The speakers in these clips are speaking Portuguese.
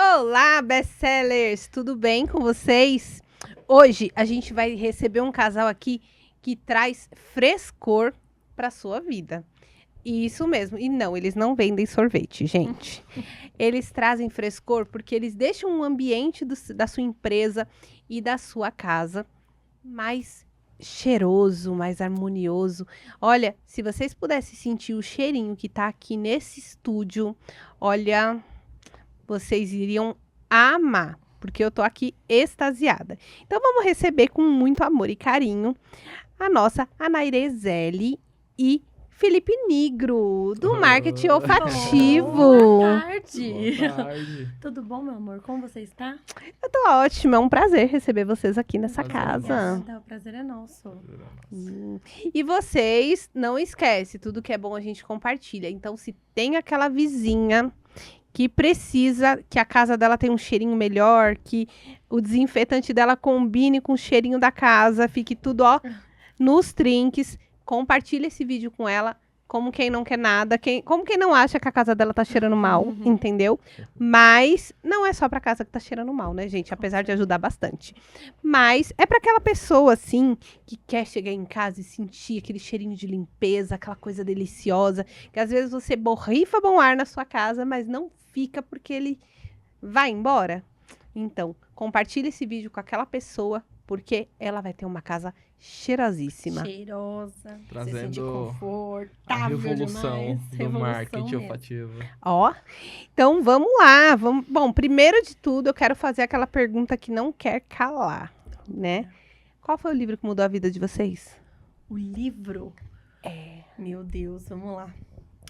Olá, best-sellers! Tudo bem com vocês? Hoje a gente vai receber um casal aqui que traz frescor para sua vida. Isso mesmo. E não, eles não vendem sorvete, gente. Eles trazem frescor porque eles deixam o ambiente da sua empresa e da sua casa mais cheiroso, mais harmonioso. Olha, se vocês pudessem sentir o cheirinho que tá aqui nesse estúdio, olha, vocês iriam amar, porque eu tô aqui extasiada. Então vamos receber com muito amor e carinho a nossa Anaire Zelli e Felipe Nigro, do Marketing Olfativo. Boa tarde. Boa tarde. Tudo bom, meu amor? Como você está? Eu tô ótima, é um prazer receber vocês aqui nessa Prazer é casa. Obrigada, o prazer é nosso. E vocês, não esquece, tudo que é bom a gente compartilha. Então, se tem aquela vizinha que precisa que a casa dela tenha um cheirinho melhor, que o desinfetante dela combine com o cheirinho da casa, fique tudo, ó, nos trinques, compartilha esse vídeo com ela, como quem não quer nada, como quem não acha que a casa dela tá cheirando mal, entendeu? Mas não é só pra casa que tá cheirando mal, né, gente? Apesar de ajudar bastante. Mas é pra aquela pessoa, assim, que quer chegar em casa e sentir aquele cheirinho de limpeza, aquela coisa deliciosa, que às vezes você borrifa bom ar na sua casa, mas não fica porque ele vai embora. Então, compartilhe esse vídeo com aquela pessoa, porque ela vai ter uma casa cheirosíssima. Cheirosa, se sente Trazendo confortável a revolução demais. do Revolução marketing mesmo. olfativo. Ó, então vamos lá. Bom, primeiro de tudo, eu quero fazer aquela pergunta que não quer calar, né? Qual foi o livro que mudou a vida de vocês? O livro? Meu Deus, vamos lá.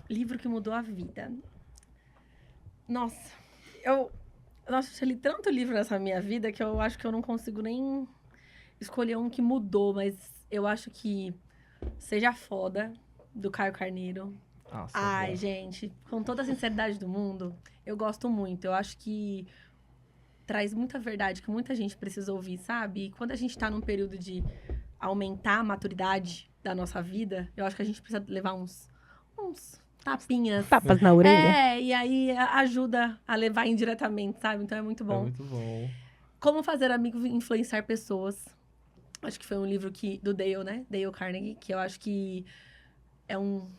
Livro que mudou a vida. Nossa, eu já li tanto livro nessa minha vida que eu acho que eu não consigo nem escolher um que mudou, mas eu acho que Seja Foda, do Caio Carneiro. Nossa, Ai, bom. gente, com toda a sinceridade do mundo, eu gosto muito. Eu acho que traz muita verdade que muita gente precisa ouvir, sabe? E quando a gente tá num período de aumentar a maturidade da nossa vida, eu acho que a gente precisa levar uns tapinhas. Tapas na orelha? E aí ajuda a levar indiretamente, sabe? Então é muito É bom. muito bom. Como Fazer Amigos e Influenciar Pessoas. Acho que foi um livro do Dale, né? Dale Carnegie, que eu acho que é um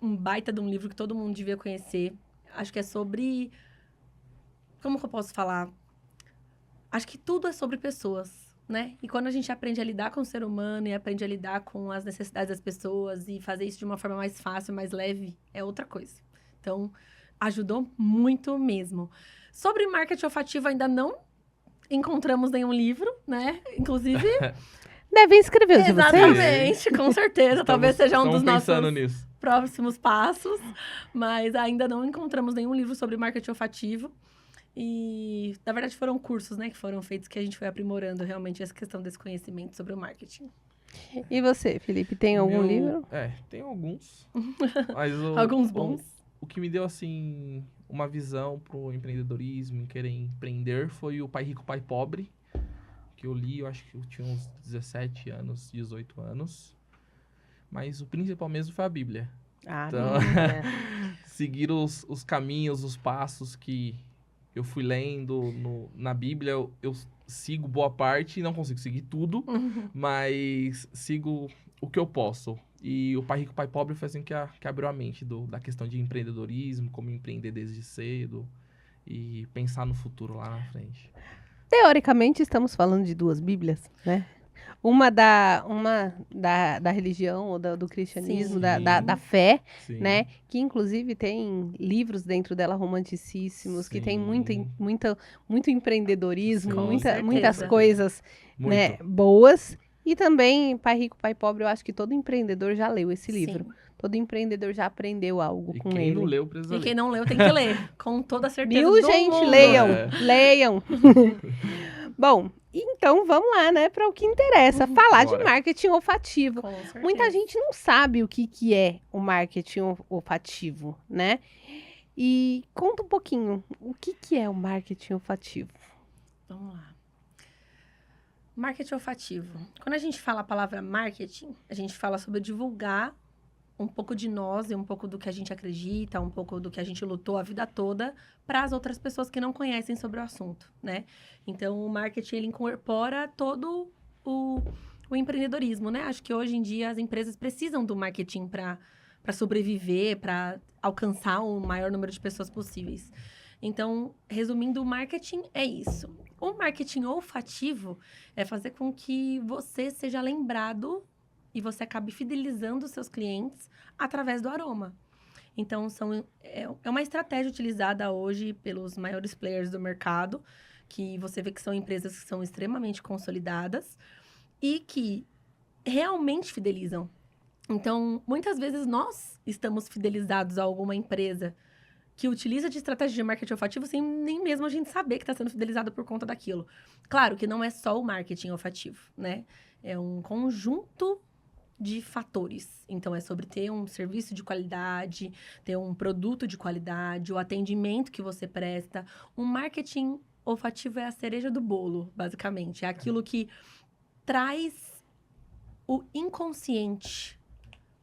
baita de um livro que todo mundo devia conhecer. Acho que é sobre... Como que eu posso falar? Acho que tudo é sobre pessoas, né? E quando a gente aprende a lidar com o ser humano e aprende a lidar com as necessidades das pessoas e fazer isso de uma forma mais fácil, mais leve, é outra coisa. Então, ajudou muito mesmo. Sobre marketing olfativo, ainda não encontramos nenhum livro, né? Inclusive... Devem escrever os de vocês. Exatamente, com certeza. Talvez seja um dos Estamos pensando nossos nisso. próximos passos, mas ainda não encontramos nenhum livro sobre marketing olfativo. E, na verdade, foram cursos, né, que foram feitos que a gente foi aprimorando realmente essa questão desse conhecimento sobre o marketing. E você, Felipe, tem algum livro? Tem alguns. Mas Alguns bons. O que me deu, assim, uma visão pro empreendedorismo e querer empreender foi o Pai Rico, Pai Pobre, que eu li, eu acho que eu tinha uns 17 anos, 18 anos. Mas o principal mesmo foi a Bíblia. Ah, Então, Bíblia. seguir os caminhos, os passos que eu fui lendo na Bíblia, eu sigo boa parte, não consigo seguir tudo, mas sigo o que eu posso. E o Pai Rico, Pai Pobre foi assim que abriu a mente da questão de empreendedorismo, como empreender desde cedo e pensar no futuro lá na frente. Teoricamente, estamos falando de duas Bíblias, né? Uma da religião ou do cristianismo, Sim. da fé, Sim. né? Que inclusive tem livros dentro dela romanticíssimos, que tem Sim. muito empreendedorismo, Com muitas certeza. coisas, Muito. né, boas. E também Pai Rico, Pai Pobre, eu acho que todo empreendedor já leu esse livro. Sim. Todo empreendedor já aprendeu algo E com quem ele. não leu, precisa E ler. quem não leu tem que ler, com toda a certeza Viu, do gente? mundo. Leiam, É. leiam. Bom, então vamos lá, né, para o que interessa, falar de Bora. marketing olfativo. Com certeza. Muita gente não sabe o que é o marketing olfativo, né? E conta um pouquinho, o que é o marketing olfativo? Vamos lá. Marketing olfativo. Quando a gente fala a palavra marketing, a gente fala sobre divulgar um pouco de nós e um pouco do que a gente acredita, um pouco do que a gente lutou a vida toda para as outras pessoas que não conhecem sobre o assunto, né? Então, o marketing, ele incorpora todo o empreendedorismo, né? Acho que hoje em dia as empresas precisam do marketing para sobreviver, para alcançar o maior número de pessoas possíveis. Então, resumindo, o marketing é isso. O marketing olfativo é fazer com que você seja lembrado e você acabe fidelizando os seus clientes através do aroma. Então, é uma estratégia utilizada hoje pelos maiores players do mercado, que você vê que são empresas que são extremamente consolidadas e que realmente fidelizam. Então, muitas vezes nós estamos fidelizados a alguma empresa que utiliza de estratégia de marketing olfativo sem nem mesmo a gente saber que está sendo fidelizado por conta daquilo. Claro que não é só o marketing olfativo, né? É um conjunto de fatores. Então, é sobre ter um serviço de qualidade, ter um produto de qualidade, o atendimento que você presta. Um marketing olfativo é a cereja do bolo, basicamente. É aquilo que traz o inconsciente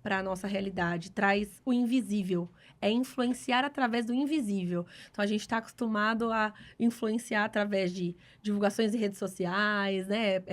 para a nossa realidade, traz o invisível. É influenciar através do invisível. Então, a gente está acostumado a influenciar através de divulgações em redes sociais, né?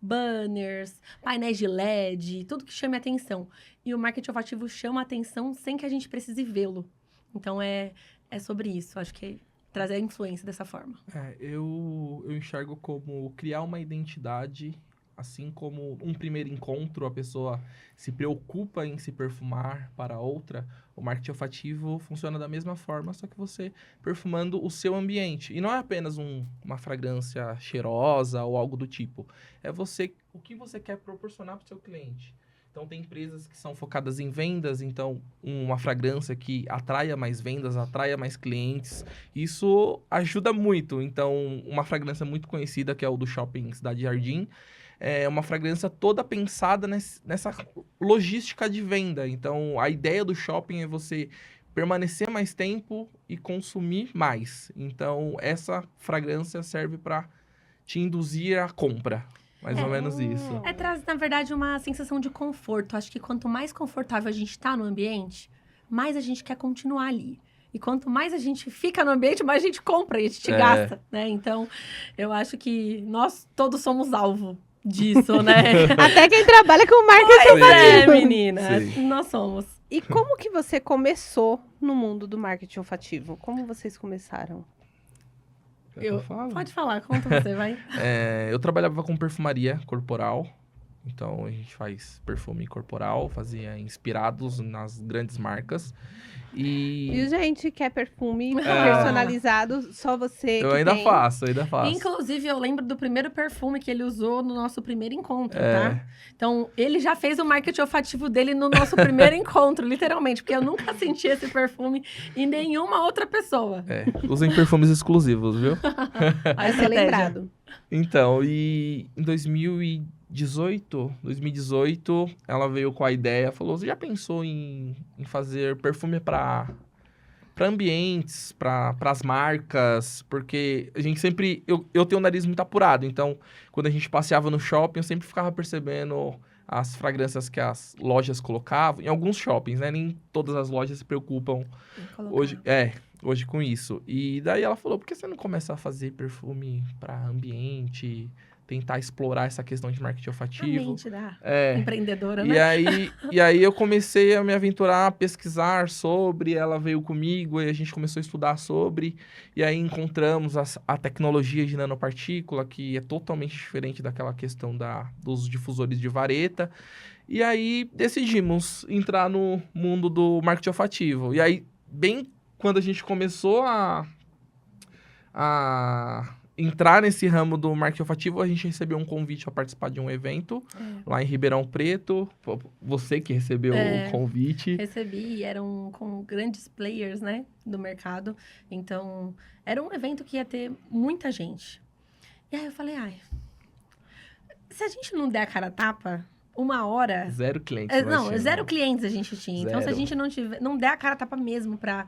Banners, painéis de LED, tudo que chame atenção. E o marketing olfativo chama atenção sem que a gente precise vê-lo. Então, é sobre isso. Acho que é trazer a influência dessa forma. Eu enxergo como criar uma identidade, assim como um primeiro encontro, a pessoa se preocupa em se perfumar para outra. O marketing olfativo funciona da mesma forma, só que você perfumando o seu ambiente. E não é apenas uma fragrância cheirosa ou algo do tipo. É o que você quer proporcionar para o seu cliente. Então, tem empresas que são focadas em vendas, então uma fragrância que atraia mais vendas, atraia mais clientes. Isso ajuda muito. Então, uma fragrância muito conhecida, que é o do Shopping Cidade Jardim, é uma fragrância toda pensada nessa logística de venda. Então, a ideia do shopping é você permanecer mais tempo e consumir mais. Então, essa fragrância serve para te induzir à compra. Mais ou menos isso. Traz, na verdade, uma sensação de conforto. Acho que quanto mais confortável a gente está no ambiente, mais a gente quer continuar ali. E quanto mais a gente fica no ambiente, mais a gente compra e a gente gasta, né? Então, eu acho que nós todos somos alvo disso, né? Até quem trabalha com marketing olfativo. Menina. Sim. Nós somos. E como que você começou no mundo do marketing olfativo? Como vocês começaram? Eu falo? Pode falar, conta você, vai. Eu trabalhava com perfumaria corporal. Então, a gente faz perfume corporal, fazia inspirados nas grandes marcas. E gente quer perfume personalizado, só você Eu que ainda tem. faço. Inclusive, eu lembro do primeiro perfume que ele usou no nosso primeiro encontro, tá? Então, ele já fez o marketing olfativo dele no nosso primeiro encontro, literalmente. Porque eu nunca senti esse perfume em nenhuma outra pessoa. Usem perfumes exclusivos, viu? Vai ser lembrado. Então, e em 2018, ela veio com a ideia, falou, você já pensou em fazer perfume para ambientes, para as marcas? Porque a gente sempre... Eu tenho o nariz muito apurado, então, quando a gente passeava no shopping, eu sempre ficava percebendo as fragrâncias que as lojas colocavam. Em alguns shoppings, né? Nem todas as lojas se preocupam hoje com isso. E daí ela falou, por que você não começa a fazer perfume para ambiente, tentar explorar essa questão de marketing olfativo? A mente da empreendedora, né? E aí eu comecei a me aventurar, a pesquisar sobre, ela veio comigo e a gente começou a estudar sobre, e aí encontramos a tecnologia de nanopartícula, que é totalmente diferente daquela questão dos difusores de vareta, e aí decidimos entrar no mundo do marketing olfativo. E aí, bem quando a gente começou a entrar nesse ramo do marketing olfativo, a gente recebeu um convite a participar de um evento lá em Ribeirão Preto. Você que recebeu o convite. Recebi, eram com grandes players, né, do mercado. Então, era um evento que ia ter muita gente. E aí eu falei, se a gente não der a cara a tapa, 1 hora... Zero clientes. Zero clientes a gente tinha. Zero. Então, se a gente não der a cara a tapa mesmo pra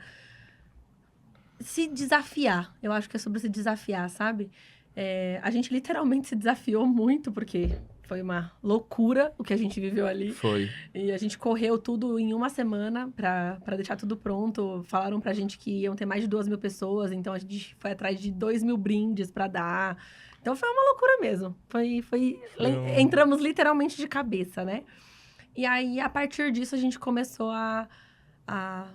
se desafiar. Eu acho que é sobre se desafiar, sabe? A gente literalmente se desafiou muito, porque Foi uma loucura o que a gente viveu ali. Foi. E a gente correu tudo em uma semana pra deixar tudo pronto. Falaram pra gente que iam ter mais de 2.000 pessoas, então a gente foi atrás de 2.000 brindes pra dar. Então foi uma loucura mesmo. Entramos literalmente de cabeça, né? E aí, a partir disso, a gente começou a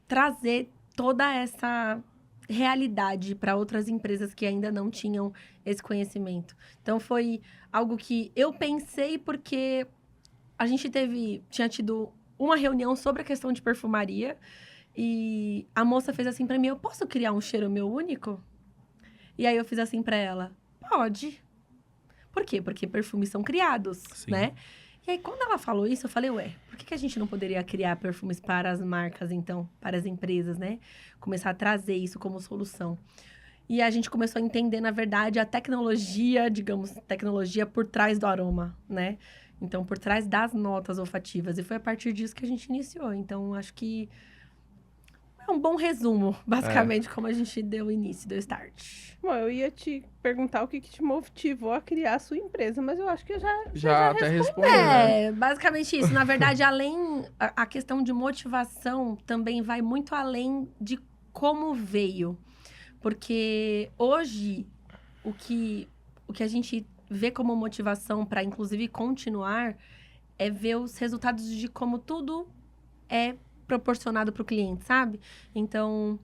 trazer toda essa realidade para outras empresas que ainda não tinham esse conhecimento. Então, foi algo que eu pensei porque a gente tinha tido uma reunião sobre a questão de perfumaria e a moça fez assim para mim, eu posso criar um cheiro meu único? E aí, eu fiz assim para ela, pode. Por quê? Porque perfumes são criados, Sim. né? E aí, quando ela falou isso, eu falei, ué, por que a gente não poderia criar perfumes para as marcas, então? Para as empresas, né? Começar a trazer isso como solução. E a gente começou a entender, na verdade, a tecnologia, digamos, tecnologia por trás do aroma, né? Então, por trás das notas olfativas. E foi a partir disso que a gente iniciou. Então, acho que é um bom resumo, basicamente, como a gente deu o início, deu start. Bom, eu ia te perguntar o que te motivou a criar a sua empresa, mas eu acho que Já até respondeu, né? É, basicamente isso. Na verdade, a questão de motivação também vai muito além de como veio. Porque hoje, o que a gente vê como motivação para, inclusive, continuar é ver os resultados de como tudo é proporcionado para o cliente, sabe? Então,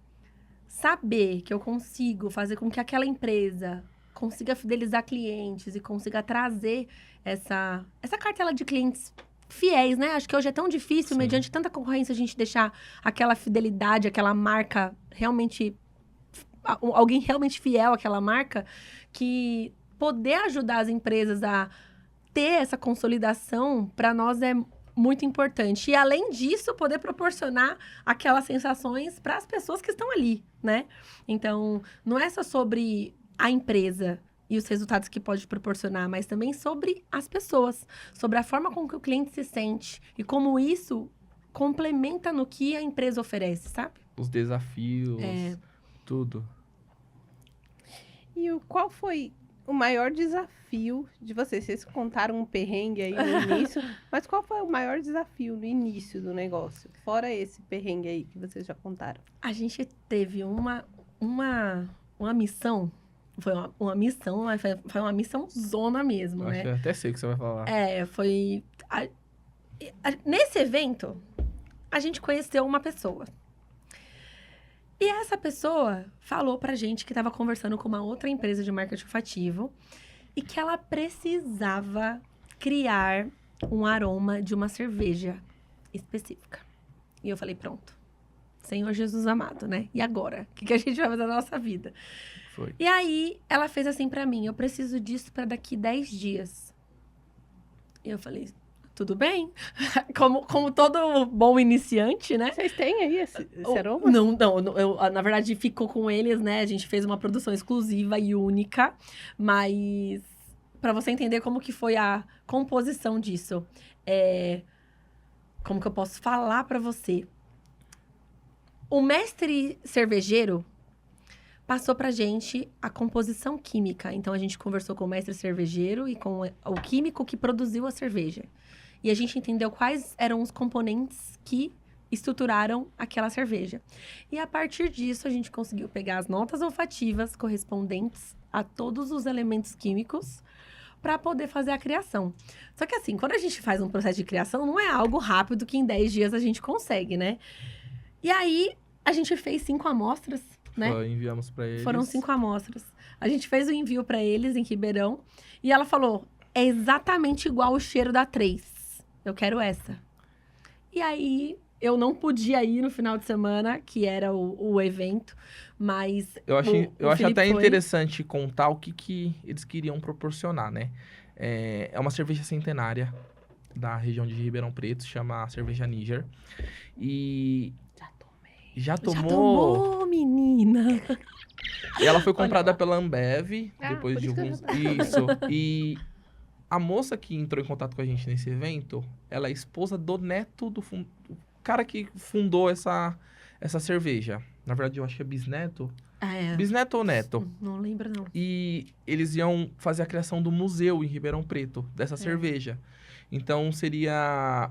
saber que eu consigo fazer com que aquela empresa consiga fidelizar clientes e consiga trazer essa cartela de clientes fiéis, né? Acho que hoje é tão difícil, Sim. mediante tanta concorrência, a gente deixar aquela fidelidade, aquela marca realmente... alguém realmente fiel àquela marca, que poder ajudar as empresas a ter essa consolidação, para nós é muito importante. E, além disso, poder proporcionar aquelas sensações para as pessoas que estão ali, né? Então, não é só sobre a empresa e os resultados que pode proporcionar, mas também sobre as pessoas, sobre a forma com que o cliente se sente e como isso complementa no que a empresa oferece, sabe? Os desafios, tudo. E qual foi o maior desafio de vocês? Vocês contaram um perrengue aí no início, mas qual foi o maior desafio no início do negócio? Fora esse perrengue aí que vocês já contaram. A gente teve uma missão, foi uma missão, mas foi uma missão zona mesmo, Acho né? que eu até sei o que você vai falar. Nesse evento, a gente conheceu uma pessoa. E essa pessoa falou pra gente que estava conversando com uma outra empresa de marketing olfativo e que ela precisava criar um aroma de uma cerveja específica. E eu falei, pronto. Senhor Jesus amado, né? E agora? O que a gente vai fazer na nossa vida? Foi. E aí, ela fez assim pra mim, eu preciso disso pra daqui 10 dias. E eu falei, tudo bem. Como todo bom iniciante, né? Vocês têm aí esse aroma? Não, eu, na verdade, ficou com eles, né? A gente fez uma produção exclusiva e única, mas para você entender como que foi a composição disso, como que eu posso falar para você? O mestre cervejeiro passou pra gente a composição química. Então, a gente conversou com o mestre cervejeiro e com o químico que produziu a cerveja. E a gente entendeu quais eram os componentes que estruturaram aquela cerveja. E, a partir disso, a gente conseguiu pegar as notas olfativas correspondentes a todos os elementos químicos para poder fazer a criação. Só que, assim, quando a gente faz um processo de criação, não é algo rápido que em 10 dias a gente consegue, né? E aí, a gente fez 5 amostras, né? Enviamos para eles. Foram 5 amostras. A gente fez o envio para eles em Ribeirão. E ela falou, é exatamente igual o cheiro da 3. Eu quero essa. E aí, eu não podia ir no final de semana, que era o evento, mas... Eu acho até foi. interessante contar o que eles queriam proporcionar, né? É uma cerveja centenária da região de Ribeirão Preto, chama Cerveja Níger. E... Já tomou? Já tomou, menina! E ela foi comprada pela Ambev, depois por de isso que eu alguns... já Isso. E a moça que entrou em contato com a gente nesse evento, ela é esposa do neto do cara que fundou essa cerveja. Na verdade, eu acho que é bisneto. Bisneto ou neto. Não lembro, não. E eles iam fazer a criação do museu em Ribeirão Preto, dessa cerveja. Então, seria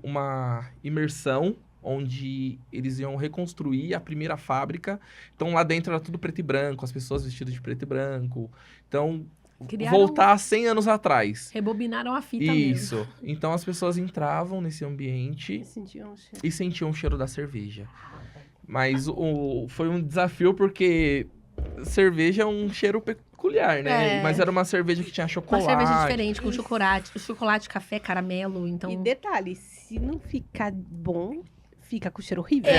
uma imersão, onde eles iam reconstruir a primeira fábrica. Então, lá dentro era tudo preto e branco, as pessoas vestidas de preto e branco. Então, voltar 100 anos atrás. Rebobinaram a fita mesmo. Isso. Então, as pessoas entravam nesse ambiente e sentiam o cheiro da cerveja. Mas foi um desafio porque cerveja é um cheiro peculiar, né? Mas era uma cerveja que tinha chocolate. Uma cerveja diferente, com chocolate, café, caramelo, então... E detalhe, se não ficar bom, fica com cheiro horrível.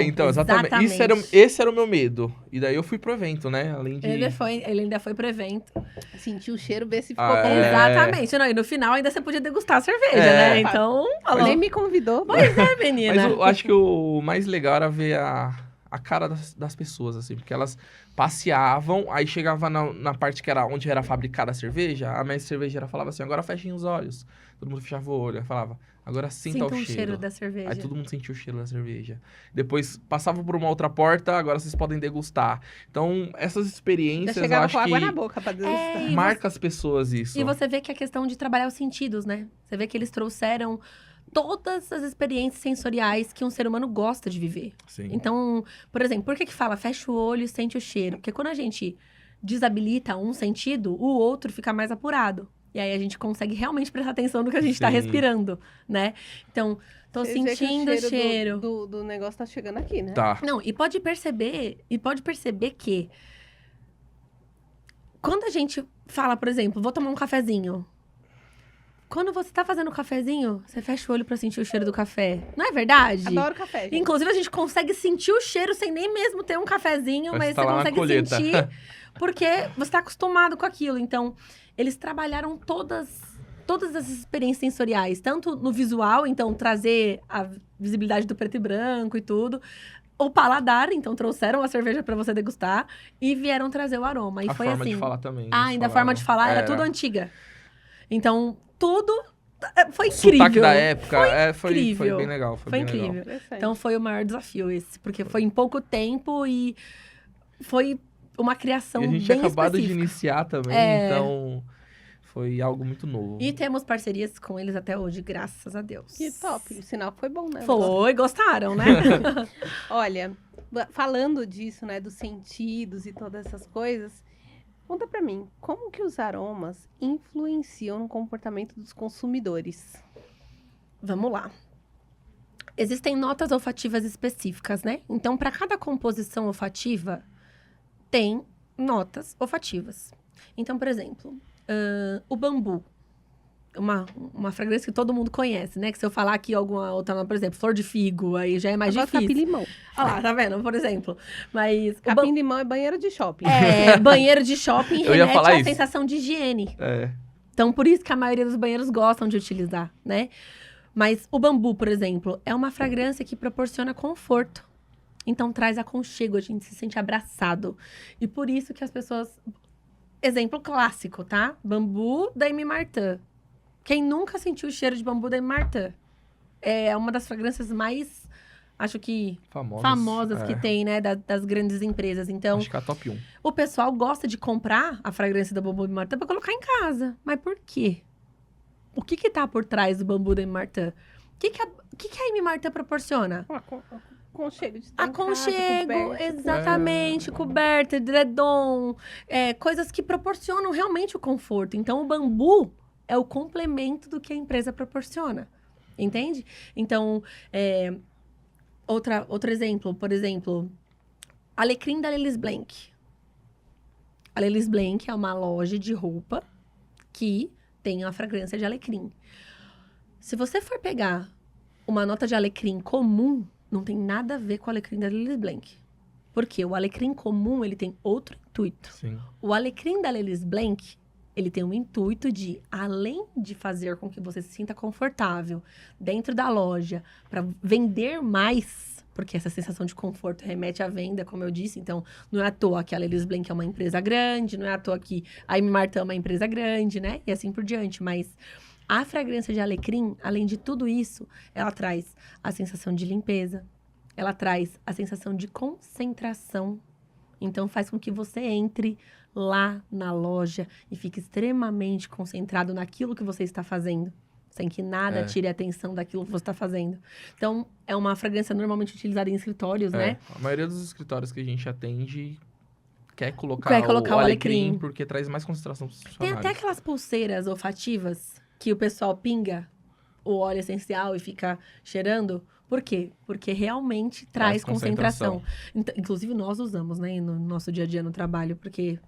Então, exatamente. Esse era o meu medo. E daí eu fui pro evento, né? Além de... Ele ainda foi pro evento. Sentiu o cheiro, ver se ficou bom. Exatamente. Não, e no final ainda você podia degustar a cerveja, né? Então... Nem me convidou. Pois é, menina. Mas eu acho que o mais legal era ver a cara das pessoas, assim. Porque elas passeavam, aí chegava na parte que era onde era fabricada a cerveja, a mestre cervejeira falava assim, agora fechem os olhos. Todo mundo fechava o olho, falava, agora sinta o cheiro da cerveja. Aí todo mundo sentiu o cheiro da cerveja. Depois passava por uma outra porta, agora vocês podem degustar. Então, essas experiências, eu acho com água que na boca pra degustar. marca as pessoas isso. E você vê que a questão de trabalhar os sentidos, né? Você vê que eles trouxeram todas as experiências sensoriais que um ser humano gosta de viver. Sim. Então, por exemplo, por que fala fecha o olho e sente o cheiro? Porque quando a gente desabilita um sentido, o outro fica mais apurado. E aí a gente consegue realmente prestar atenção no que a gente tá respirando, né? Então, tô sentindo o cheiro. Do negócio tá chegando aqui, né? Tá. Não, e pode perceber que quando a gente fala, por exemplo, vou tomar um cafezinho. Quando você tá fazendo o cafezinho, você fecha o olho pra sentir o cheiro do café. Não é verdade? Adoro café. Gente. Inclusive, a gente consegue sentir o cheiro sem nem mesmo ter um cafezinho, mas você consegue sentir porque você tá acostumado com aquilo. Então, eles trabalharam todas essas experiências sensoriais, tanto no visual, então trazer a visibilidade do preto e branco e tudo, o paladar, então trouxeram a cerveja pra você degustar e vieram trazer o aroma. E a foi forma assim. De falar também. Ainda a forma de falar era tudo antiga. Então, tudo foi incrível. Sotaque da época, foi bem legal. Foi incrível. Legal. Então, foi o maior desafio esse, porque foi em pouco tempo e foi uma criação bem específica. E a gente tinha acabado de iniciar também, então foi algo muito novo. E temos parcerias com eles até hoje, graças a Deus. Que top, o sinal foi bom, né? Foi, gostaram, né? Olha, falando disso, né, dos sentidos e todas essas coisas, conta pra mim, como que os aromas influenciam no comportamento dos consumidores? Vamos lá. Existem notas olfativas específicas, né? Então, para cada composição olfativa, tem notas olfativas. Então, por exemplo, o bambu. Uma fragrância que todo mundo conhece, né? Que se eu falar aqui alguma outra, por exemplo, flor de figo, aí já é mais difícil. Capim-limão. Olha lá, tá vendo? Por exemplo. Mas capim-limão é banheiro de shopping. Banheiro de shopping remete à sensação de higiene. É. Então, por isso que a maioria dos banheiros gostam de utilizar, né? Mas o bambu, por exemplo, é uma fragrância que proporciona conforto. Então, traz aconchego, a gente se sente abraçado. E por isso que as pessoas... Exemplo clássico, tá? Bambu da Aimé Martin. Quem nunca sentiu o cheiro de bambu da Aimé Martin? É uma das fragrâncias mais, acho que, famosas que tem, né? Das grandes empresas. Então, acho que é a top 1. O pessoal gosta de comprar a fragrância da bambu da Aimé Martin pra colocar em casa. Mas por quê? O que tá por trás do bambu da Aimé Martin? O que a Aimé Martin proporciona? Aconchego de aconchego, exatamente, coberta, edredom, coisas que proporcionam realmente o conforto. Então, o bambu é o complemento do que a empresa proporciona, entende? Então, outro exemplo, por exemplo, Alecrim da Lelis Blanc. A Lelis Blanc é uma loja de roupa que tem a fragrância de alecrim. Se você for pegar uma nota de alecrim comum, não tem nada a ver com o alecrim da Lelis Blanc. Porque o alecrim comum, ele tem outro intuito. Sim. O alecrim da Lelis Blanc, ele tem um intuito de, além de fazer com que você se sinta confortável dentro da loja, para vender mais, porque essa sensação de conforto remete à venda, como eu disse. Então, não é à toa que a Lelis Blanc é uma empresa grande, não é à toa que a Aimé Martin é uma empresa grande, né? E assim por diante. Mas a fragrância de alecrim, além de tudo isso, ela traz a sensação de limpeza, ela traz a sensação de concentração, Então, faz com que você entre lá na loja e fique extremamente concentrado naquilo que você está fazendo. Sem que nada tire a atenção daquilo que você está fazendo. Então, é uma fragrância normalmente utilizada em escritórios, né? A maioria dos escritórios que a gente atende quer colocar, o alecrim. porque traz mais concentração pros Tem funcionários. até aquelas pulseiras olfativas que o pessoal pinga o óleo essencial e fica cheirando. Por quê? Porque realmente traz concentração. Inclusive, nós usamos, né, no nosso dia a dia no trabalho, porque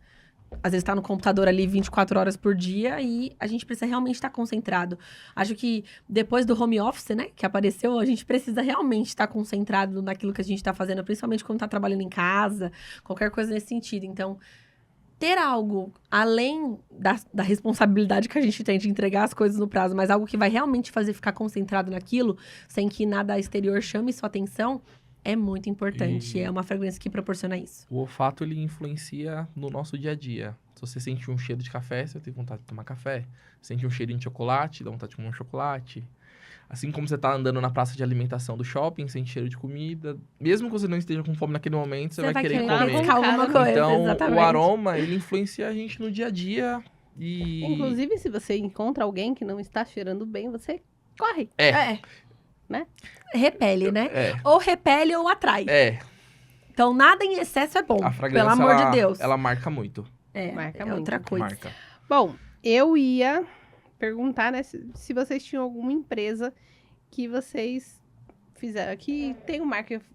às vezes tá no computador ali 24 horas por dia e a gente precisa realmente estar concentrado. Acho que depois do home office, né, que apareceu, a gente precisa realmente estar concentrado naquilo que a gente tá fazendo, principalmente quando tá trabalhando em casa, qualquer coisa nesse sentido. Então, ter algo além da responsabilidade que a gente tem de entregar as coisas no prazo, mas algo que vai realmente fazer ficar concentrado naquilo, sem que nada exterior chame sua atenção, é muito importante. É uma fragrância que proporciona isso. O olfato, ele influencia no nosso dia a dia. Se você sente um cheiro de café, você tem vontade de tomar café. Sente um cheirinho de chocolate, dá vontade de comer um chocolate. Assim como você tá andando na praça de alimentação do shopping, sente cheiro de comida. Mesmo que você não esteja com fome naquele momento, você vai querer comer. Buscar alguma coisa, então, exatamente. o aroma, ele influencia a gente no dia a dia. E... Inclusive, se você encontra alguém que não está cheirando bem, você corre. Né? Repele, né? É. Ou repele ou atrai. Então, nada em excesso é bom. A fragrância, pelo amor de Deus. Ela marca muito. Marca é muito. outra coisa. Marca. Bom, eu ia perguntar, né, se vocês tinham alguma empresa que vocês fizeram, que tem um marketing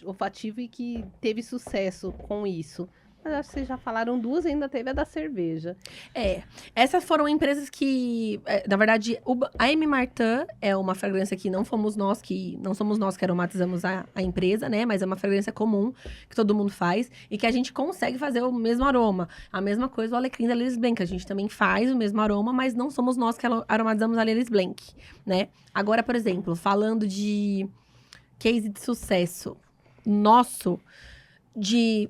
olfativo e que teve sucesso com isso. Mas acho que vocês já falaram duas, ainda teve a da cerveja. Essas foram empresas que, na verdade, a M. Martin é uma fragrância que não somos nós que aromatizamos a empresa, né? Mas é uma fragrância comum, que todo mundo faz, e que a gente consegue fazer o mesmo aroma. A mesma coisa o Alecrim da Lilies Blanc, a gente também faz o mesmo aroma, mas não somos nós que aromatizamos a Lilies Blanc, né? Agora, por exemplo, falando de case de sucesso nosso, de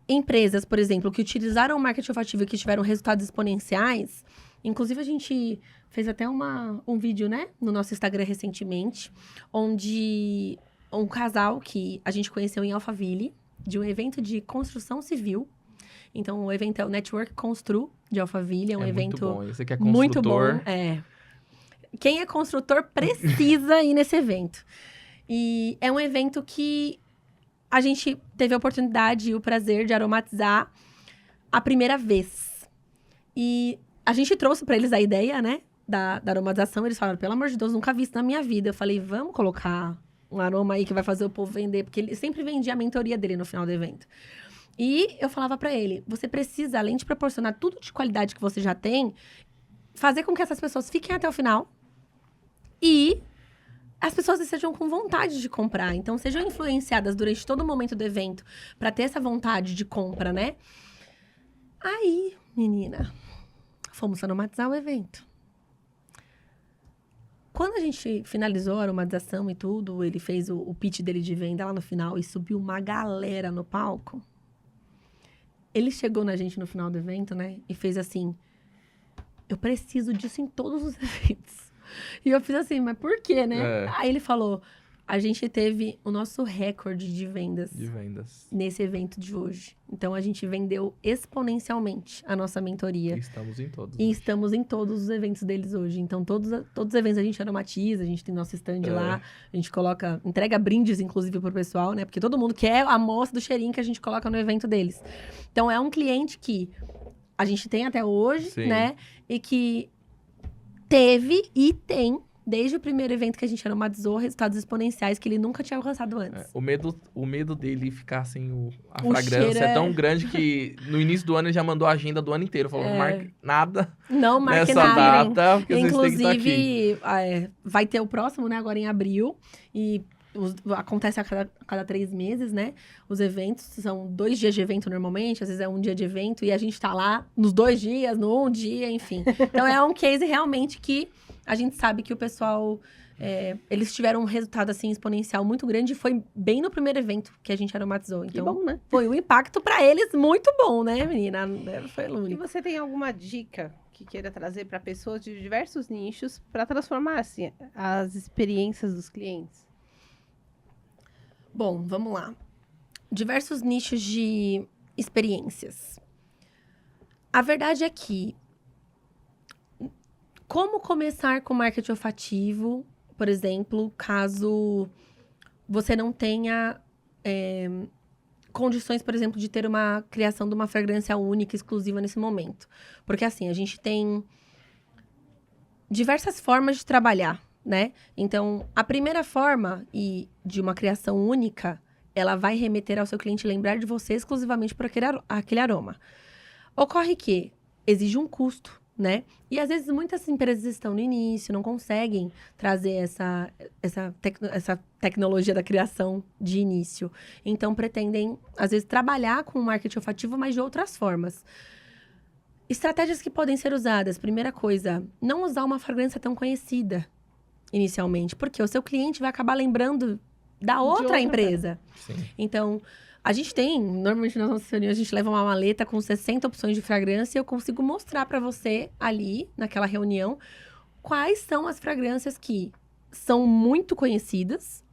empresas, por exemplo, que utilizaram o marketing olfativo e que tiveram resultados exponenciais. Inclusive, a gente fez até um vídeo, né, no nosso Instagram recentemente, onde um casal que a gente conheceu em Alphaville, de um evento de construção civil. Então, o evento é o Network Constru de Alphaville, é um evento muito bom. Você que é construtor. Muito bom, Quem é construtor precisa ir nesse evento. E é um evento que a gente teve a oportunidade e o prazer de aromatizar a primeira vez. E a gente trouxe para eles a ideia, né, da aromatização. Eles falaram, pelo amor de Deus, nunca vi isso na minha vida. Eu falei, vamos colocar um aroma aí que vai fazer o povo vender. Porque ele sempre vendia a mentoria dele no final do evento. E eu falava para ele, você precisa, além de proporcionar tudo de qualidade que você já tem, fazer com que essas pessoas fiquem até o final e as pessoas estejam com vontade de comprar. Então, sejam influenciadas durante todo o momento do evento para ter essa vontade de compra, né? Aí, menina, fomos aromatizar o evento. Quando a gente finalizou a aromatização e tudo, ele fez o pitch dele de venda lá no final e subiu uma galera no palco. Ele chegou na gente no final do evento, né? E fez assim, eu preciso disso em todos os eventos. E eu fiz assim, mas por quê, né? Aí ele falou, a gente teve o nosso recorde de vendas. Nesse evento de hoje. Então, a gente vendeu exponencialmente a nossa mentoria. E estamos em todos. E estamos em todos os eventos deles hoje. Então, todos os eventos a gente aromatiza, a gente tem nosso stand lá. A gente entrega brindes, inclusive, pro pessoal, né? Porque todo mundo quer a amostra do cheirinho que a gente coloca no evento deles. Então, é um cliente que a gente tem até hoje, Sim. né? E que teve e tem, desde o primeiro evento que a gente aromatizou, resultados exponenciais que ele nunca tinha alcançado antes. O medo dele ficar sem a O fragrância cheiro é tão grande que no início do ano ele já mandou a agenda do ano inteiro. Falou, não marque nada Não marque nessa nada. data, porque vocês têm que estar aqui. Inclusive, vai ter o próximo, né? Agora em abril. E acontece a cada 3 meses, né? Os eventos são 2 dias de evento normalmente, às vezes é 1 dia de evento. E a gente tá lá nos 2 dias, no 1 dia, enfim. Então, é um case realmente que a gente sabe que o pessoal... eles tiveram um resultado, assim, exponencial muito grande. E foi bem no primeiro evento que a gente aromatizou. Então, Que bom, né? foi um impacto pra eles muito bom, né, menina? Foi E único. você tem alguma dica que queira trazer para pessoas de diversos nichos para transformar, assim, as experiências dos clientes? Bom, vamos lá. Diversos nichos de experiências. A verdade é que como começar com marketing olfativo, por exemplo, caso você não tenha condições, por exemplo, de ter uma criação de uma fragrância única, exclusiva nesse momento. Porque assim, a gente tem diversas formas de trabalhar, né? Então, a primeira forma de uma criação única, ela vai remeter ao seu cliente lembrar de você exclusivamente por aquele aroma. Ocorre que exige um custo, né? E às vezes muitas empresas estão no início, não conseguem trazer essa tecnologia da criação de início. Então, pretendem, às vezes, trabalhar com o marketing olfativo, mas de outras formas. Estratégias que podem ser usadas. Primeira coisa, não usar uma fragrância tão conhecida inicialmente, porque o seu cliente vai acabar lembrando da outra empresa. Sim. Então, a gente tem, normalmente nas nossas reuniões, a gente leva uma maleta com 60 opções de fragrância e eu consigo mostrar para você ali, naquela reunião, quais são as fragrâncias que são muito conhecidas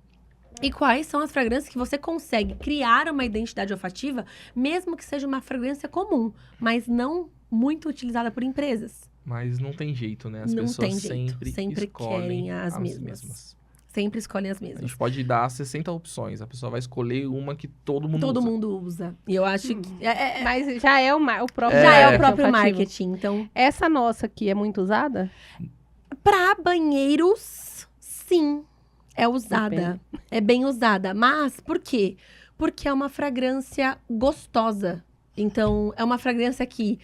e quais são as fragrâncias que você consegue criar uma identidade olfativa, mesmo que seja uma fragrância comum, mas não muito utilizada por empresas. Mas não tem jeito, né? As Não pessoas tem jeito. sempre querem escolhem as mesmas. Sempre escolhem as A mesmas. gente pode dar 60 opções. A pessoa vai escolher uma que todo mundo usa. Todo mundo usa. E eu acho que... Mas já é o próprio já é o marketing próprio olfativo. marketing, então... Essa nossa aqui é muito usada? Para banheiros, sim, é usada. É bem usada. Mas, por quê? Porque é uma fragrância gostosa. Então, é uma fragrância que,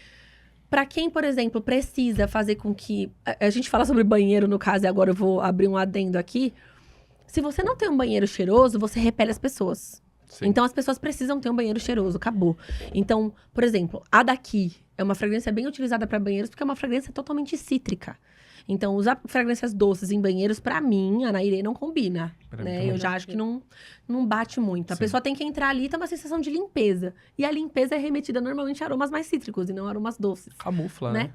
para quem, por exemplo, precisa fazer com que... A gente fala sobre banheiro, no caso, e agora eu vou abrir um adendo aqui. Se você não tem um banheiro cheiroso, você repele as pessoas. Sim. Então, as pessoas precisam ter um banheiro cheiroso, acabou. Então, por exemplo, a daqui é uma fragrância bem utilizada para banheiros, porque é uma fragrância totalmente cítrica. Então, usar fragrâncias doces em banheiros, pra mim, a Nairê não combina, Pra mim né? também. Eu já acho que não bate muito. A Sim. pessoa tem que entrar ali e ter uma sensação de limpeza. E a limpeza é remetida normalmente a aromas mais cítricos e não a aromas doces. Camufla, Né? né?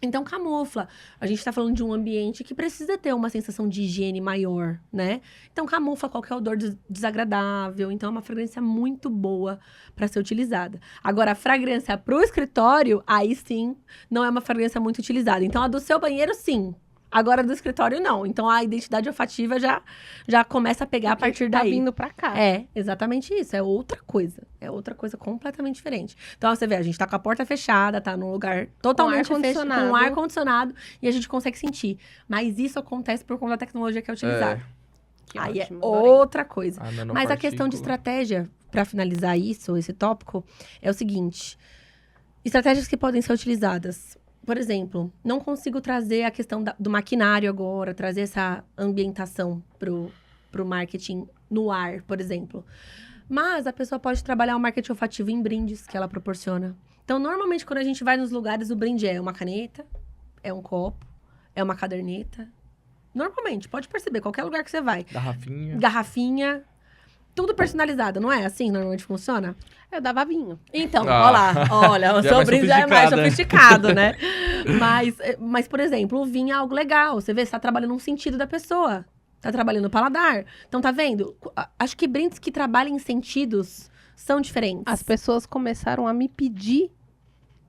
Então, camufla. A gente tá falando de um ambiente que precisa ter uma sensação de higiene maior, né? Então, camufla qualquer odor desagradável. Então, é uma fragrância muito boa para ser utilizada. Agora, a fragrância pro escritório, aí sim, não é uma fragrância muito utilizada. Então, a do seu banheiro, sim. Agora, do escritório, não. Então, a identidade olfativa já começa a pegar a partir Tá daí. vindo pra cá. É, exatamente isso. É outra coisa. É outra coisa completamente diferente. Então, você vê, a gente tá com a porta fechada, tá num lugar totalmente fechado, com ar-condicionado, e a gente consegue sentir. Mas isso acontece por conta da tecnologia que é utilizada. Que Aí ótimo, é adorei. outra coisa. A Mas a nanopartícula. questão de estratégia, pra finalizar isso, esse tópico, é o seguinte. Estratégias que podem ser utilizadas. Por exemplo, não consigo trazer a questão do maquinário agora, trazer essa ambientação pro marketing no ar, por exemplo. Mas a pessoa pode trabalhar o marketing olfativo em brindes que ela proporciona. Então, normalmente, quando a gente vai nos lugares, o brinde é uma caneta, é um copo, é uma caderneta. Normalmente, pode perceber, qualquer lugar que você vai. Garrafinha, tudo personalizado, não é assim normalmente funciona? Eu dava vinho. Então, Ah. olha, o Já é seu mais brinde já é mais sofisticado. sofisticado, né? Mas, por exemplo, o vinho é algo legal. Você vê, você tá trabalhando um sentido da pessoa. Tá trabalhando o paladar. Então, tá vendo? Acho que brindes que trabalham em sentidos são diferentes. As pessoas começaram a me pedir,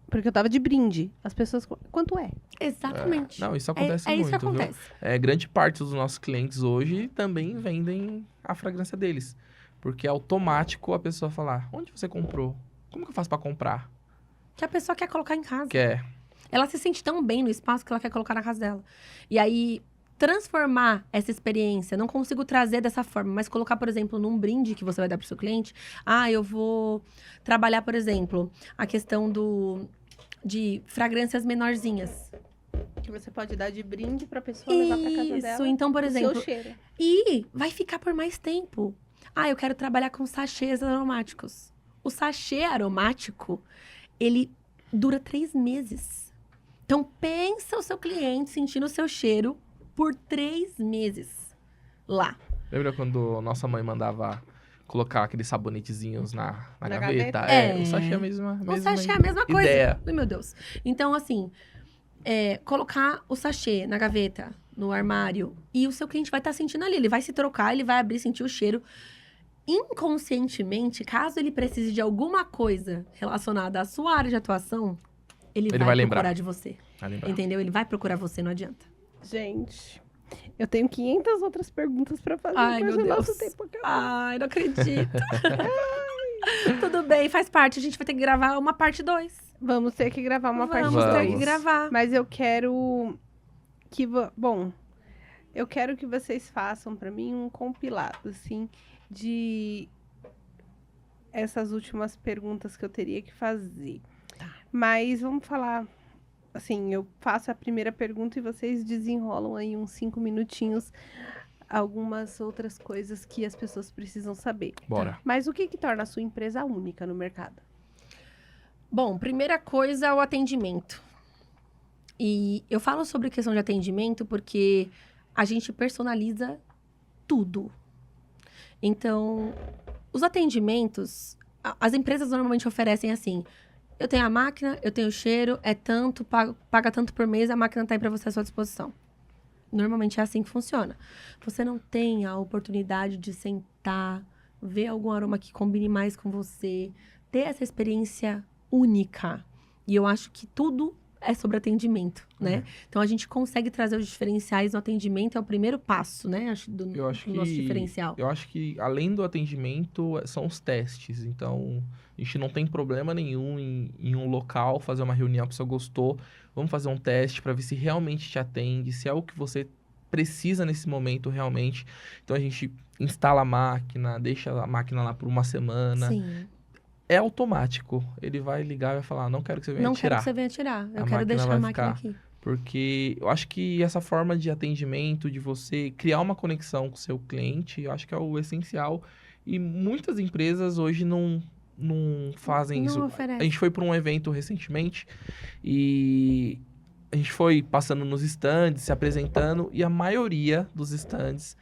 porque eu tava de brinde. As pessoas, quanto é? Exatamente. Não, isso acontece é muito, isso que acontece. viu? Grande parte dos nossos clientes hoje também vendem a fragrância deles. Porque é automático a pessoa falar, onde você comprou? Como que eu faço pra comprar? Que a pessoa quer colocar em casa. Quer. Ela se sente tão bem no espaço que ela quer colocar na casa dela. E aí, transformar essa experiência, não consigo trazer dessa forma, mas colocar, por exemplo, num brinde que você vai dar pro seu cliente. Eu vou trabalhar, por exemplo, a questão de fragrâncias menorzinhas. Que você pode dar de brinde pra pessoa levar pra casa dela. Isso, então, por o exemplo... seu cheiro. E vai ficar por mais tempo. Eu quero trabalhar com sachês aromáticos. O sachê aromático, ele dura 3 meses. Então, pensa o seu cliente sentindo o seu cheiro por 3 meses lá. Lembra quando nossa mãe mandava colocar aqueles sabonetezinhos na gaveta? gaveta? O sachê é a mesma O sachê é a mesma coisa. ideia. Ai, meu Deus. Então, assim, colocar o sachê na gaveta, no armário, e o seu cliente vai estar sentindo ali. Ele vai se trocar, ele vai abrir, sentir o cheiro. inconscientemente, caso ele precise de alguma coisa relacionada à sua área de atuação, ele Ele vai vai lembrar. procurar de você. Vai lembrar. Entendeu? Ele vai procurar você, não adianta. Gente, eu tenho 500 outras perguntas pra fazer, Ai, mas meu o nosso Deus. tempo acabou. Ai, não acredito. Tudo bem, faz parte. A gente vai ter que gravar uma parte 2. Vamos ter que gravar uma parte Vamos ter que Vamos. gravar. Mas eu quero que... Bom, eu quero que vocês façam pra mim um compilado, assim, de essas últimas perguntas que eu teria que fazer. Tá. Mas vamos falar... Assim, eu faço a primeira pergunta e vocês desenrolam aí uns 5 minutinhos algumas outras coisas que as pessoas precisam saber. Bora. Mas o que torna a sua empresa única no mercado? Bom, primeira coisa é o atendimento. E eu falo sobre questão de atendimento porque a gente personaliza tudo. Então, os atendimentos, as empresas normalmente oferecem assim: eu tenho a máquina, eu tenho o cheiro, é tanto, paga tanto por mês, a máquina tá aí para você à sua disposição. Normalmente é assim que funciona. Você não tem a oportunidade de sentar, ver algum aroma que combine mais com você, ter essa experiência única. E eu acho que tudo é sobre atendimento, né? Então, a gente consegue trazer os diferenciais no atendimento, é o primeiro passo, né? Do nosso diferencial. Eu acho que, além do atendimento, são os testes. Então, a gente não tem problema nenhum em um local fazer uma reunião, a pessoa gostou. Vamos fazer um teste para ver se realmente te atende, se é o que você precisa nesse momento realmente. Então, a gente instala a máquina, deixa a máquina lá por uma semana. Sim. É automático. Ele vai ligar e vai falar: não quero que você venha Não tirar. quero que você venha tirar. Eu A quero máquina deixar vai a máquina ficar. aqui. Porque eu acho que essa forma de atendimento, de você criar uma conexão com o seu cliente, eu acho que é o essencial. E muitas empresas hoje não fazem Não isso. oferece. A gente foi para um evento recentemente e a gente foi passando nos stands, se apresentando, e a maioria dos stands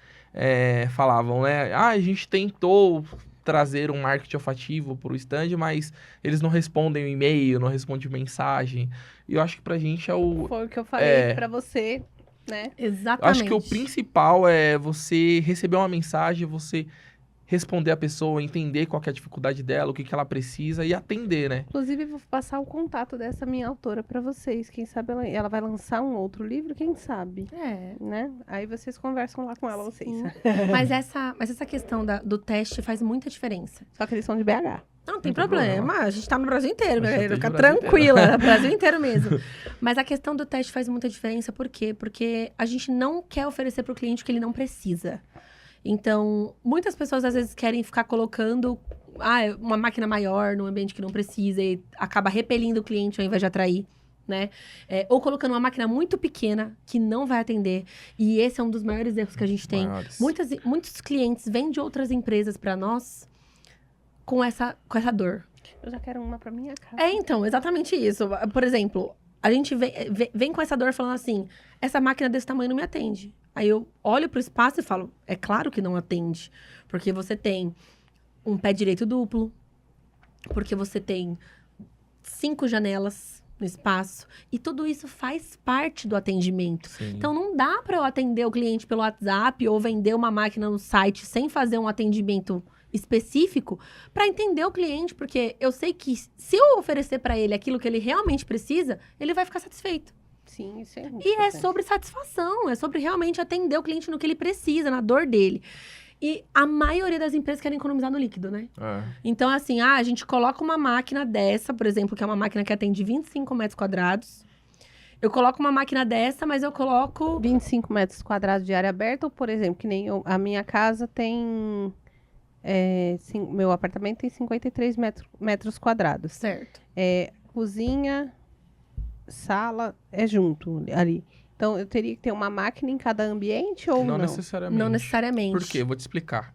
falavam, né? Ah, a gente tentou trazer um marketing olfativo para o stand, mas eles não respondem o e-mail, não respondem mensagem. E eu acho que pra gente é o... Foi o que eu falei pra você, né? Exatamente. Eu acho que o principal é você receber uma mensagem, você responder a pessoa, entender qual que é a dificuldade dela, o que ela precisa e atender, né? Inclusive, vou passar o contato dessa minha autora pra vocês. Quem sabe ela vai lançar um outro livro, quem sabe, né? Aí vocês conversam lá com ela, vocês. Sim. Mas essa questão do teste faz muita diferença. Só que eles são de BH. Não tem Não tem problema. problema. A gente tá no Brasil inteiro, Mas minha já querida. tem Fica no Brasil tranquila. Brasil inteiro mesmo. Mas a questão do teste faz muita diferença. Por quê? Porque a gente não quer oferecer pro cliente o que ele não precisa. Então, muitas pessoas às vezes querem ficar colocando uma máquina maior num ambiente que não precisa e acaba repelindo o cliente ao invés de atrair, né? Ou colocando uma máquina muito pequena que não vai atender. E esse é um dos maiores erros que a gente tem. Maiores. Muitos clientes vêm de outras empresas para nós com essa dor. Eu já quero uma pra minha casa. Então, exatamente isso. Por exemplo, a gente vem com essa dor falando assim: essa máquina desse tamanho não me atende. Aí eu olho pro espaço e falo: é claro que não atende. Porque você tem um pé direito duplo, porque você tem 5 janelas no espaço. E tudo isso faz parte do atendimento. Sim. Então, não dá para eu atender o cliente pelo WhatsApp ou vender uma máquina no site sem fazer um atendimento específico para entender o cliente, porque eu sei que se eu oferecer para ele aquilo que ele realmente precisa, ele vai ficar satisfeito. Sim, isso é muito E é importante. sobre satisfação, é sobre realmente atender o cliente no que ele precisa, na dor dele. E a maioria das empresas querem economizar no líquido, né? Então, assim, a gente coloca uma máquina dessa, por exemplo, que é uma máquina que atende 25 metros quadrados. Eu coloco uma máquina dessa, mas eu coloco... 25 metros quadrados de área aberta, ou, por exemplo, que nem a minha casa tem... meu apartamento tem 53 metros quadrados. Certo. Cozinha, sala, junto ali. Então, eu teria que ter uma máquina em cada ambiente ou não? necessariamente. Não necessariamente. Por quê? Vou te explicar.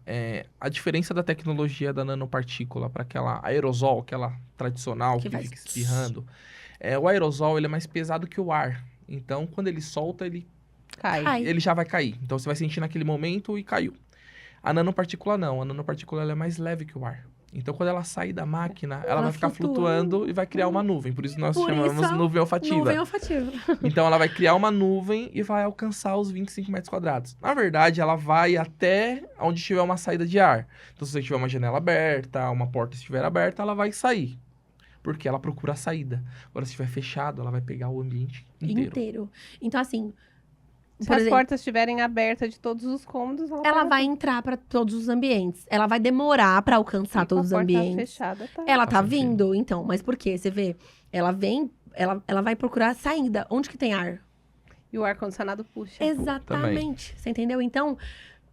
A diferença da tecnologia da nanopartícula para aquela aerosol, aquela tradicional que faz fica espirrando, o aerosol ele é mais pesado que o ar. Então, quando ele solta, ele já vai cair. Então, você vai sentir naquele momento e caiu. A nanopartícula não. A nanopartícula ela é mais leve que o ar. Então, quando ela sair da máquina, ela Ela vai ficar flutua. flutuando e vai criar uma nuvem. Por isso nós Por chamamos isso, nuvem olfativa. Nuvem olfativa. Então, ela vai criar uma nuvem e vai alcançar os 25 metros quadrados. Na verdade, ela vai até onde tiver uma saída de ar. Então, se você tiver uma janela aberta, uma porta estiver aberta, ela vai sair. Porque ela procura a saída. Agora, se estiver fechado, ela vai pegar o ambiente inteiro. Então, assim, Se por as exemplo, portas estiverem abertas de todos os cômodos, ela ela pega vai entrar para todos os ambientes. Ela vai demorar para alcançar tudo. todos os Com a porta ambientes. fechada, tá? Ela tá Faz sentido. vindo, então. Mas por quê? Você vê, ela vem, ela vai procurar saída. Onde que tem ar? E o ar-condicionado puxa. Exatamente. Você entendeu? Então,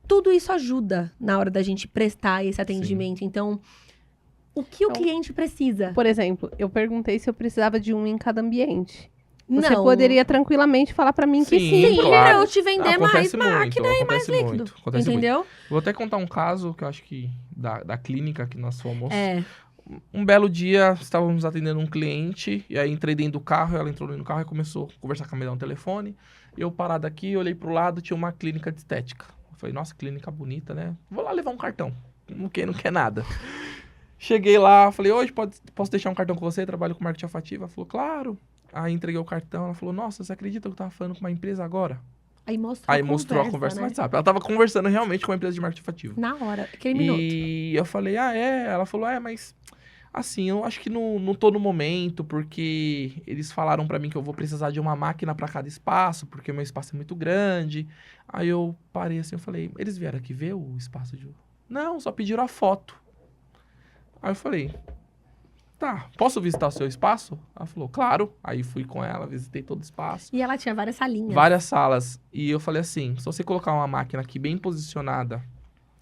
tudo isso ajuda na hora da gente prestar esse atendimento. Então, o que o Então, cliente precisa? Por exemplo, eu perguntei se eu precisava de um em cada ambiente. Você Não. poderia tranquilamente falar pra mim que sim. Sim, Sim, claro. pra eu te vender mais Acontece muito, máquina e mais acontece líquido. muito, acontece muito. Entendeu? Vou até contar um caso que eu acho que da clínica que nós fomos. É. Um belo dia, estávamos atendendo um cliente, e aí entrei dentro do carro, ela entrou dentro do carro e começou a conversar com a mulher no telefone. Eu parado aqui, olhei pro lado, tinha uma clínica de estética. Eu falei, nossa, clínica bonita, né? Vou lá levar um cartão. Não quer nada. Cheguei lá, falei, hoje posso deixar um cartão com você? Trabalho com marketing olfativo? Ela falou, claro. Aí entreguei o cartão, ela falou, nossa, você acredita que eu tava falando com uma empresa agora? Aí mostrou Aí mostrou a conversa no né? WhatsApp. Ela tava conversando realmente com uma empresa de marketing olfativo. Na hora, aquele minuto. E eu falei, Ela falou, mas assim, eu acho que não tô no momento, porque eles falaram pra mim que eu vou precisar de uma máquina pra cada espaço, porque o meu espaço é muito grande. Aí eu parei assim, eu falei, eles vieram aqui ver o espaço de... Não, só pediram a foto. Aí eu falei, tá, posso visitar o seu espaço? Ela falou, claro. Aí fui com ela, visitei todo o espaço. E ela tinha várias salinhas. Várias salas. E eu falei assim, se você colocar uma máquina aqui bem posicionada,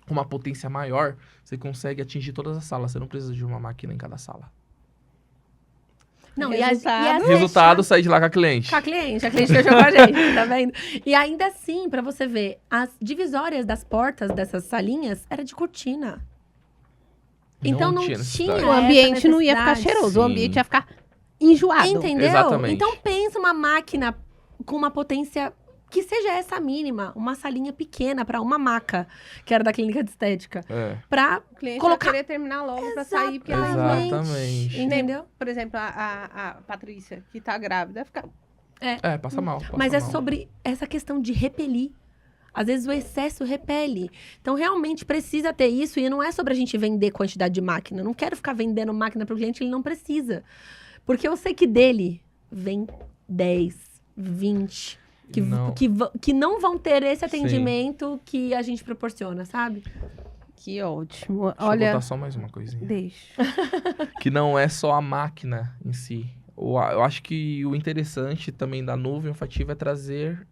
com uma potência maior, você consegue atingir todas as salas. Você não precisa de uma máquina em cada sala. Não, Resultado. Resultado, sair de lá com a cliente. Com a cliente fechou com a gente, tá vendo? E ainda assim, pra você ver, as divisórias das portas dessas salinhas era de cortina. Então não necessidade. tinha O ambiente essa não ia ficar necessidade. cheiroso, o Sim. ambiente ia ficar enjoado. Entendeu? Exatamente. Então pensa uma máquina com uma potência que seja essa mínima, uma salinha pequena pra uma maca, que era da clínica de estética, É, pra, O cliente Colocar- vai querer terminar logo pra sair, porque ela exatamente. entendeu? Por exemplo, a Patrícia, que tá grávida, fica... Passa mal. passa Mas é mal. sobre essa questão de repelir. Às vezes o excesso repele. Então, realmente precisa ter isso. E não é sobre a gente vender quantidade de máquina. Eu não quero ficar vendendo máquina pro cliente, ele não precisa. Porque eu sei que dele vem 10, 20, Não. que não vão ter esse Sim. atendimento que a gente proporciona, sabe? Que ótimo. Deixa eu Olha, botar só mais uma coisinha. deixa. Que não é só a máquina em si. Eu acho que o interessante também da nuvem olfativa é trazer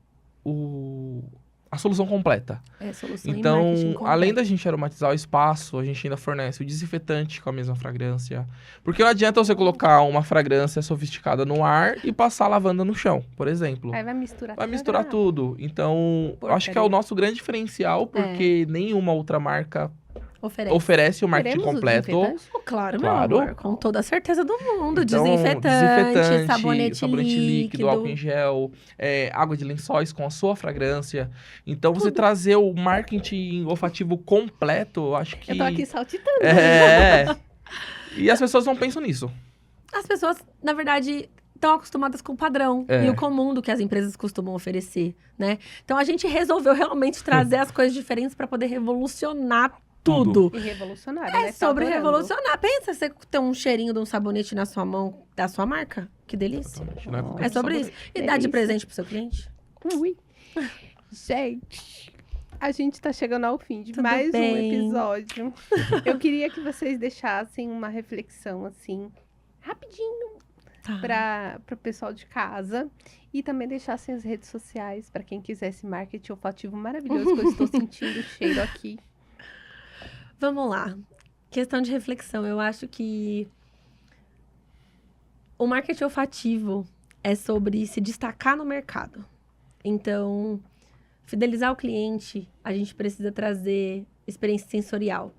a solução completa. É solução em Então, marketing completo. além da gente aromatizar o espaço, a gente ainda fornece o desinfetante com a mesma fragrância. Porque não adianta você colocar uma fragrância sofisticada no ar e passar a lavanda no chão, por exemplo. Aí vai misturar Vai misturar tudo. Então, eu acho que é o Porcaria. nosso grande diferencial, porque nenhuma outra marca oferece o marketing Queremos o completo. desinfetante? Oh, claro, Claro. meu amor. Com toda a certeza do mundo. Então, Desinfetante, sabonete líquido. álcool em gel, água de lençóis com a sua fragrância. Então, você trazer o marketing olfativo completo, eu acho que... Eu tô aqui saltitando. É. E as pessoas não pensam nisso. As pessoas, na verdade, estão acostumadas com o padrão É. e o comum do que as empresas costumam oferecer, né? Então, a gente resolveu realmente trazer as coisas diferentes para poder revolucionar tudo. E revolucionário, né? É sobre Tá adorando. revolucionar. Pensa, você ter um cheirinho de um sabonete na sua mão da sua marca. Que delícia. Exatamente, não qualquer É sobre sabonete. isso. E dá de Delícia. presente pro seu cliente. Ui. Gente, a gente tá chegando ao fim de Tudo mais um bem. episódio. Eu queria que vocês deixassem uma reflexão, assim, rapidinho, Tá. para o pessoal de casa. E também deixassem as redes sociais para quem quiser esse marketing olfativo maravilhoso que eu estou sentindo o cheiro aqui. Vamos lá. Questão de reflexão. Eu acho que o marketing olfativo é sobre se destacar no mercado. Então, fidelizar o cliente, a gente precisa trazer experiência sensorial.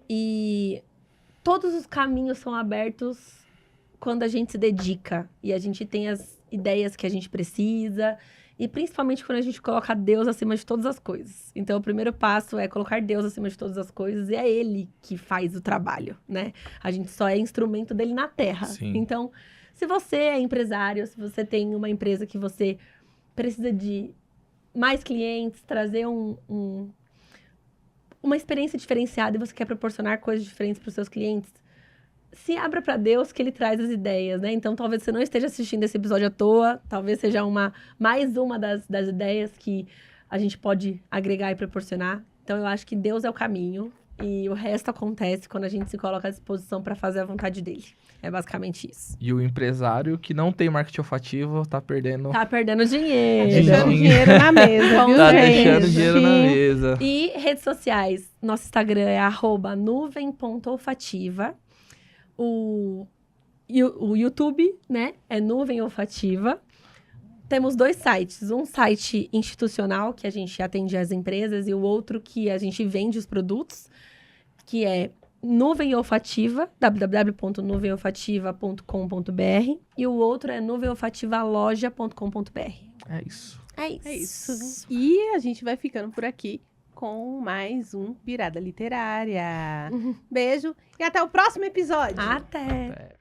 E todos os caminhos são abertos quando a gente se dedica e a gente tem as ideias que a gente precisa E principalmente quando a gente coloca Deus acima de todas as coisas. Então, o primeiro passo é colocar Deus acima de todas as coisas. E é Ele que faz o trabalho, né? A gente só é instrumento dele na Terra. Sim. Então, se você é empresário, se você tem uma empresa que você precisa de mais clientes, trazer uma experiência diferenciada e você quer proporcionar coisas diferentes para os seus clientes, se abra para Deus que Ele traz as ideias, né? Então, talvez você não esteja assistindo esse episódio à toa, talvez seja mais uma das ideias que a gente pode agregar e proporcionar. Então, eu acho que Deus é o caminho e o resto acontece quando a gente se coloca à disposição para fazer a vontade dele. É basicamente isso. E o empresário que não tem marketing olfativo tá perdendo... Tá perdendo dinheiro. Deixando dinheiro na mesa, viu, Tá gente? deixando dinheiro na mesa. E redes sociais. Nosso Instagram é @nuvem.olfativa. O YouTube, né? É Nuvem Olfativa. Temos 2 sites. Um site institucional, que a gente atende as empresas, e o outro que a gente vende os produtos, que é Nuvem Olfativa, www.nuvenolofativa.com.br. E o outro é nuvenolofativaloja.com.br. É isso. É isso. É isso. E a gente vai ficando por aqui com mais um Virada Literária. Beijo e até o próximo episódio. Até!